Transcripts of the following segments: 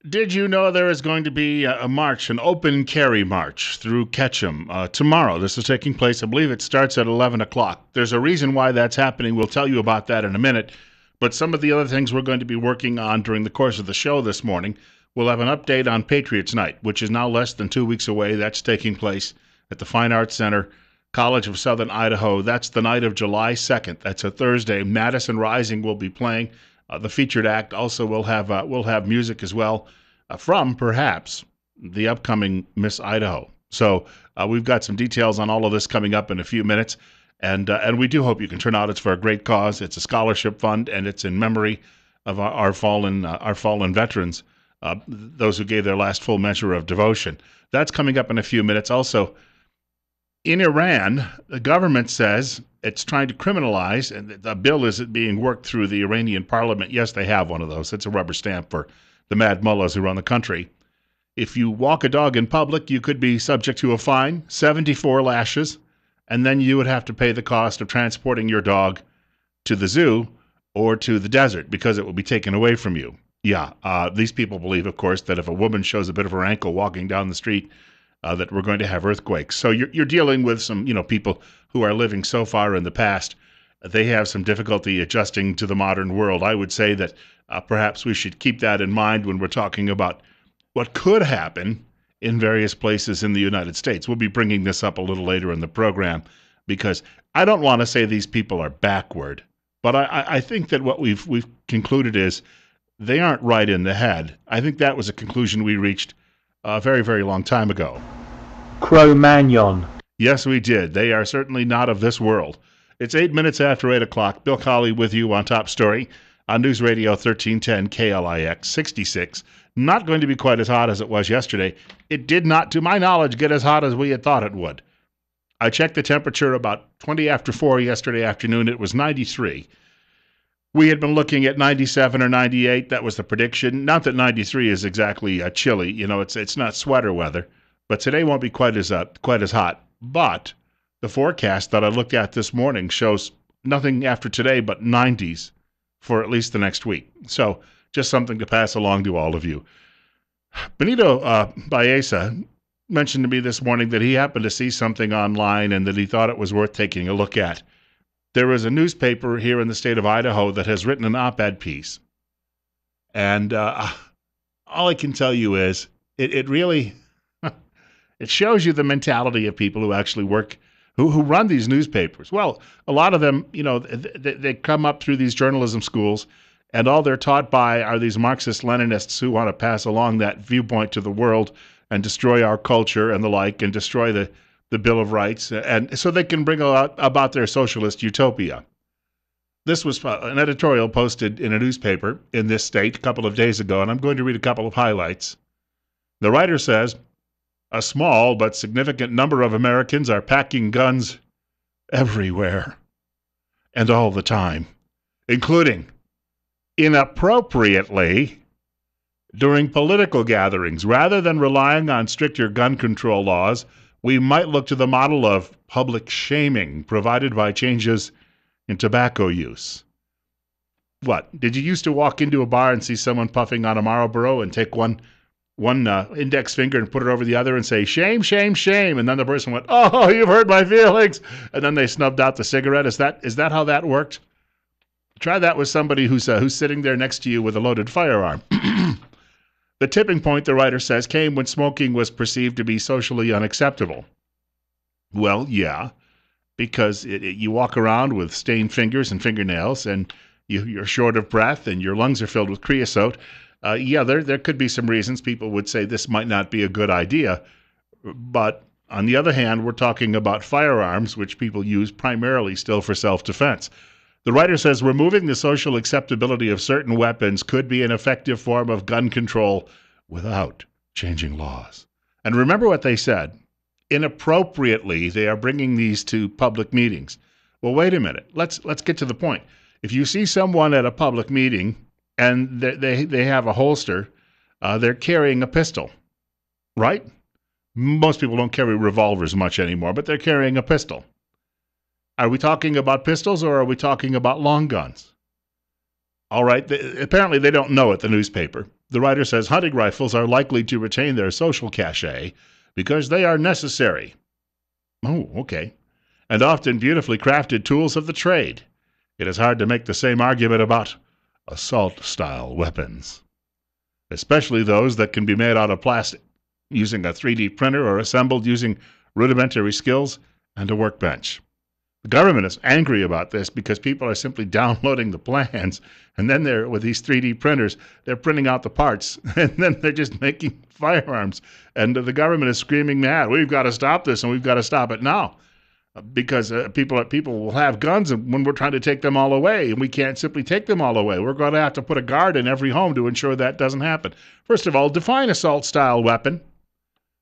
Did you know there is going to be a march, an open carry march through Ketchum tomorrow? This is taking place, I believe it starts at 11 o'clock. There's a reason why that's happening. We'll tell you about that in a minute. But some of the other things we're going to be working on during the course of the show this morning, we'll have an update on Patriots Night, which is now less than 2 weeks away. That's taking place at the Fine Arts Center, College of Southern Idaho. That's the night of July 2nd. That's a Thursday. Madison Rising will be playing. The featured act also will have music as well from perhaps the upcoming Miss Idaho. So we've got some details on all of this coming up in a few minutes, and we do hope you can turn out. It's for a great cause. It's a scholarship fund, and it's in memory of our fallen veterans, those who gave their last full measure of devotion. That's coming up in a few minutes. Also, in Iran, the government says it's trying to criminalize, and the bill is being worked through the Iranian parliament. Yes, they have one of those. It's a rubber stamp for the mad mullahs who run the country. If you walk a dog in public, you could be subject to a fine, 74 lashes, and then you would have to pay the cost of transporting your dog to the zoo or to the desert because it will be taken away from you. Yeah, these people believe, of course, that if a woman shows a bit of her ankle walking down the street, that we're going to have earthquakes. So you're dealing with some, people who are living so far in the past. They have some difficulty adjusting to the modern world. I would say that perhaps we should keep that in mind when we're talking about what could happen in various places in the United States. We'll be bringing this up a little later in the program because I don't want to say these people are backward, but I think that what we've concluded is they aren't right in the head. I think that was a conclusion we reached a very, very long time ago. Cro-Magnon. Yes, we did. They are certainly not of this world. It's 8 minutes after 8 o'clock. Bill Colley with you on Top Story on News Radio 1310 KLIX 66. Not going to be quite as hot as it was yesterday. It did not, to my knowledge, get as hot as we had thought it would. I checked the temperature about 20 after 4 yesterday afternoon. It was 93. We had been looking at 97 or 98. That was the prediction. Not that 93 is exactly chilly. It's not sweater weather. But today won't be quite as hot. But the forecast that I looked at this morning shows nothing after today but 90s for at least the next week. So just something to pass along to all of you. Benito Baeza mentioned to me this morning that he happened to see something online and that he thought it was worth taking a look at. There is a newspaper here in the state of Idaho that has written an op-ed piece. And all I can tell you is it really, it shows you the mentality of people who actually work, who run these newspapers. Well, a lot of them, they come up through these journalism schools, and all they're taught by are these Marxist-Leninists who want to pass along that viewpoint to the world and destroy our culture and the like, and destroy the Bill of Rights, and so they can bring about their socialist utopia. This was an editorial posted in a newspaper in this state a couple of days ago, and I'm going to read a couple of highlights. The writer says, a small but significant number of Americans are packing guns everywhere and all the time, including inappropriately during political gatherings. Rather than relying on stricter gun control laws, we might look to the model of public shaming provided by changes in tobacco use. What? Did you used to walk into a bar and see someone puffing on a Marlboro and take one index finger and put it over the other and say, shame, shame, shame, and then the person went, oh, you've hurt my feelings, and then they snubbed out the cigarette? Is that how that worked? Try that with somebody who's sitting there next to you with a loaded firearm. The tipping point, the writer says, came when smoking was perceived to be socially unacceptable. Well, yeah, because you walk around with stained fingers and fingernails, and you're short of breath, and your lungs are filled with creosote. There could be some reasons people would say this might not be a good idea. But on the other hand, we're talking about firearms, which people use primarily still for self-defense. The writer says removing the social acceptability of certain weapons could be an effective form of gun control without changing laws. And remember what they said. Inappropriately, they are bringing these to public meetings. Well, wait a minute. Let's get to the point. If you see someone at a public meeting and they have a holster, they're carrying a pistol, right? Most people don't carry revolvers much anymore, but they're carrying a pistol. Are we talking about pistols or are we talking about long guns? All right. Apparently they don't know it, the newspaper. The writer says hunting rifles are likely to retain their social cachet because they are necessary. Oh, okay. And often beautifully crafted tools of the trade. It is hard to make the same argument about assault-style weapons, especially those that can be made out of plastic, using a 3D printer or assembled using rudimentary skills and a workbench. The government is angry about this because people are simply downloading the plans, and then they're, with these 3D printers, they're printing out the parts, and then they're just making firearms. And the government is screaming mad, we've got to stop this, and we've got to stop it now. Because people will have guns, and when we're trying to take them all away, and we can't simply take them all away. We're going to have to put a guard in every home to ensure that doesn't happen. First of all, define assault-style weapon.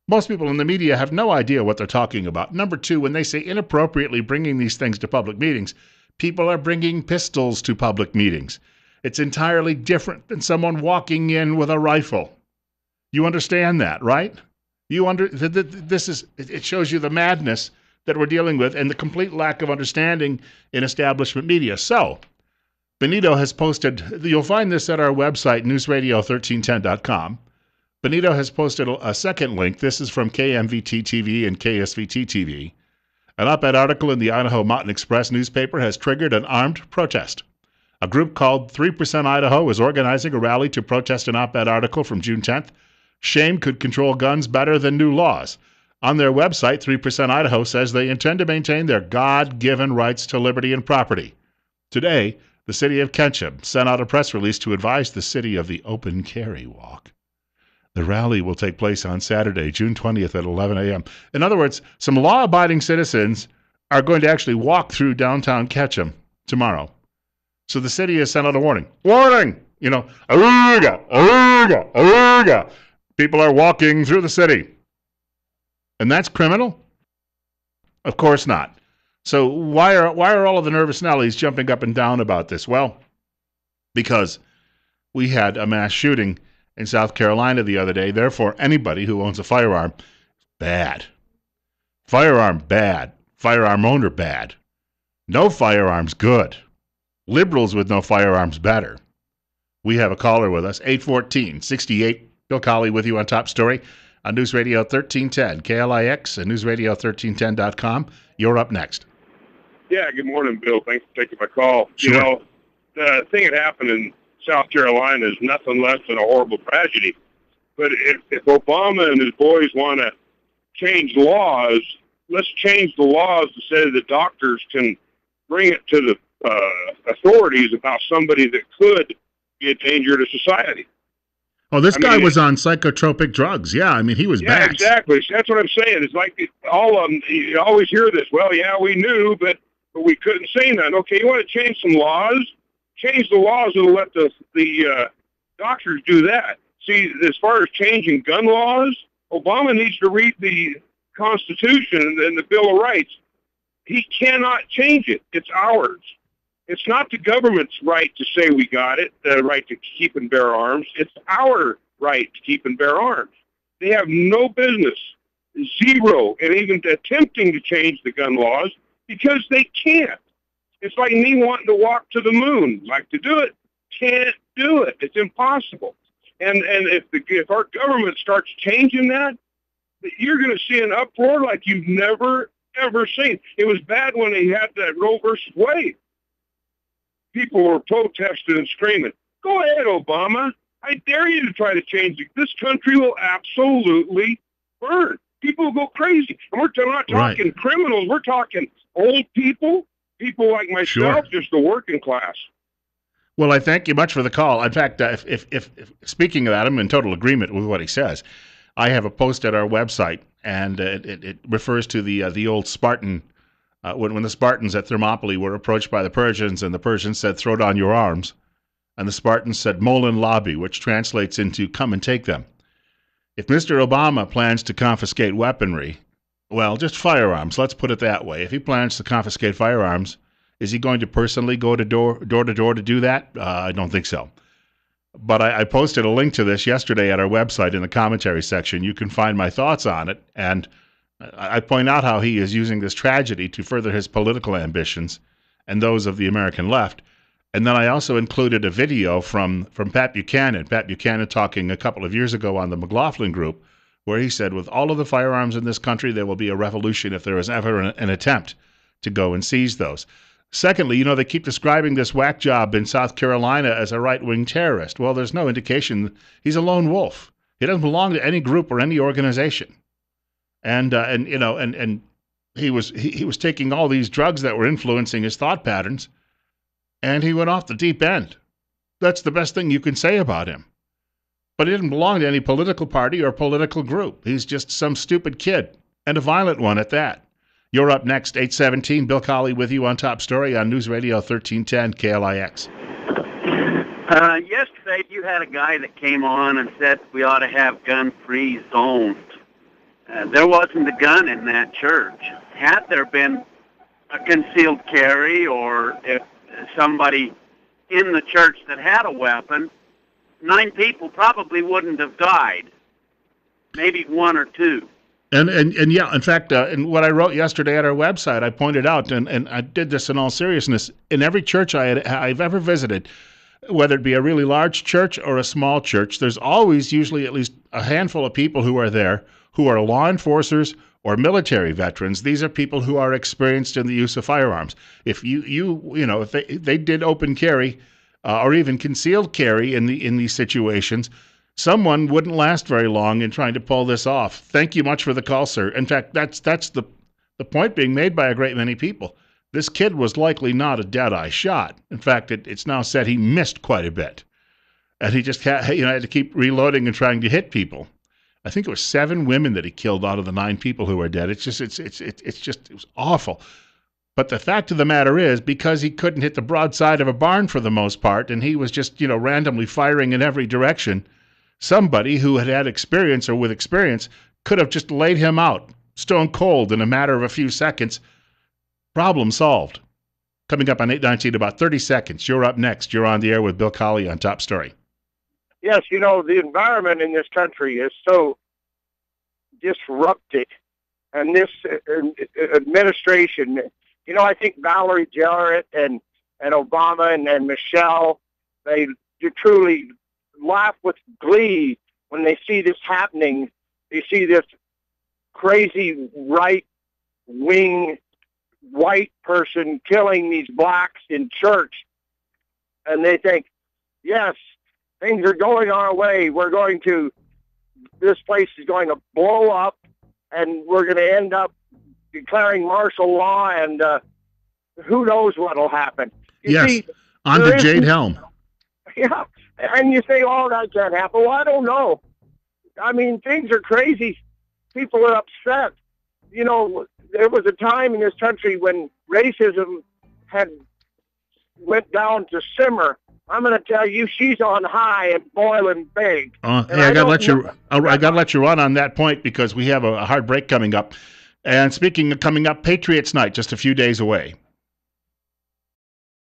Most people in the media have no idea what they're talking about. Number two, when they say inappropriately bringing these things to public meetings, people are bringing pistols to public meetings. It's entirely different than someone walking in with a rifle. You understand that, right? It shows you the madness that we're dealing with and the complete lack of understanding in establishment media. So, Benito has posted, you'll find this at our website, newsradio1310.com. Benito has posted a second link. This is from KMVT TV and KSVT TV. An op-ed article in the Idaho Mountain Express newspaper has triggered an armed protest. A group called 3% Idaho is organizing a rally to protest an op-ed article from June 10th. Shame could control guns better than new laws. On their website, 3% Idaho says they intend to maintain their God-given rights to liberty and property. Today, the city of Ketchum sent out a press release to advise the city of the open carry walk. The rally will take place on Saturday, June 20th at 11 a.m. In other words, some law-abiding citizens are going to actually walk through downtown Ketchum tomorrow. So the city has sent out a warning. Warning! Aruga, aruga, aruga. People are walking through the city. And that's criminal? Of course not. So why are all of the nervous Nellies jumping up and down about this? Well, because we had a mass shooting in South Carolina the other day. Therefore, anybody who owns a firearm, bad. Firearm, bad. Firearm owner, bad. No firearms, good. Liberals with no firearms, better. We have a caller with us, 814-68. Bill Colley with you on Top Story on News Radio 1310, KLIX and newsradio1310.com. You're up next. Yeah, good morning, Bill. Thanks for taking my call. Sure. The thing that happened in South Carolina is nothing less than a horrible tragedy. But if Obama and his boys want to change laws, let's change the laws to say that doctors can bring it to the authorities about somebody that could be a danger to society. Oh, this guy was on psychotropic drugs. Yeah, I mean, he was bad. Yeah, exactly. That's what I'm saying. It's like all of them, you always hear this. Well, yeah, we knew, but we couldn't say nothing. Okay, you want to change some laws? Change the laws and let the doctors do that. See, as far as changing gun laws, Obama needs to read the Constitution and the Bill of Rights. He cannot change it. It's ours. It's not the government's right to say we got it, the right to keep and bear arms. It's our right to keep and bear arms. They have no business, zero, and even attempting to change the gun laws because they can't. It's like me wanting to walk to the moon, like to do it, can't do it. It's impossible. And if our government starts changing that, you're going to see an uproar like you've never, ever seen. It was bad when they had that Roe versus Wade. People were protesting and screaming, go ahead, Obama. I dare you to try to change it. This country will absolutely burn. People will go crazy. And we're not talking criminals. We're talking old people, people like myself, just the working class. Well, I thank you much for the call. In fact, if speaking of that, I'm in total agreement with what he says. I have a post at our website, and it refers to the old Spartan. When the Spartans at Thermopylae were approached by the Persians, and the Persians said, throw down your arms, and the Spartans said, molin labi, which translates into come and take them. If Mr. Obama plans to confiscate weaponry, well, just firearms, let's put it that way. If he plans to confiscate firearms, is he going to personally go to door to door to do that? I don't think so. But I posted a link to this yesterday at our website in the commentary section. You can find my thoughts on it, and I point out how he is using this tragedy to further his political ambitions and those of the American left. And then I also included a video from Pat Buchanan. Pat Buchanan talking a couple of years ago on the McLaughlin Group, where he said, with all of the firearms in this country, there will be a revolution if there is ever an attempt to go and seize those. Secondly, they keep describing this whack job in South Carolina as a right-wing terrorist. Well, there's no indication. He's a lone wolf. He doesn't belong to any group or any organization. And he was taking all these drugs that were influencing his thought patterns, and he went off the deep end. That's the best thing you can say about him. But he didn't belong to any political party or political group. He's just some stupid kid, and a violent one at that. You're up next, 8:17. Bill Colley with you on Top Story on News Radio 1310 KLIX. Yesterday, you had a guy that came on and said we ought to have gun-free zones. There wasn't a gun in that church. Had there been a concealed carry, or if somebody in the church that had a weapon, 9 people probably wouldn't have died. Maybe 1 or 2. And yeah, in fact, in what I wrote yesterday at our website, I pointed out, and I did this in all seriousness, in every church I've ever visited, whether it be a really large church or a small church, there's always usually at least a handful of people who are there who are law enforcers or military veterans. These are people who are experienced in the use of firearms. If if they did open carry or even concealed carry in these situations, someone wouldn't last very long in trying to pull this off. Thank you much for the call, sir. In fact, that's the point being made by a great many people. This kid was likely not a dead-eye shot. In fact, it's now said he missed quite a bit, and he just had to keep reloading and trying to hit people. I think it was 7 women that he killed out of the 9 people who were dead. It was awful. But the fact of the matter is, because he couldn't hit the broadside of a barn for the most part, and he was just randomly firing in every direction, somebody who had experience or with experience could have just laid him out, stone cold, in a matter of a few seconds. Problem solved. Coming up on 8:19, about 30 seconds. You're up next. You're on the air with Bill Colley on Top Story. Yes, the environment in this country is so disrupted, and this administration, I think Valerie Jarrett and Obama and Michelle, they truly laugh with glee when they see this happening. They see this crazy right-wing white person killing these blacks in church, and they think, yes, things are going our way. This place is going to blow up, and we're going to end up declaring martial law, and who knows what will happen. You see, on the Jade Helm. Yeah, and you say, oh, that can't happen. Well, I don't know. I mean, things are crazy. People are upset. There was a time in this country when racism had went down to simmer. I'm going to tell you, she's on high and boiling big. Hey, I got to let you run on that point because we have a hard break coming up. And speaking of coming up, Patriots Night, just a few days away.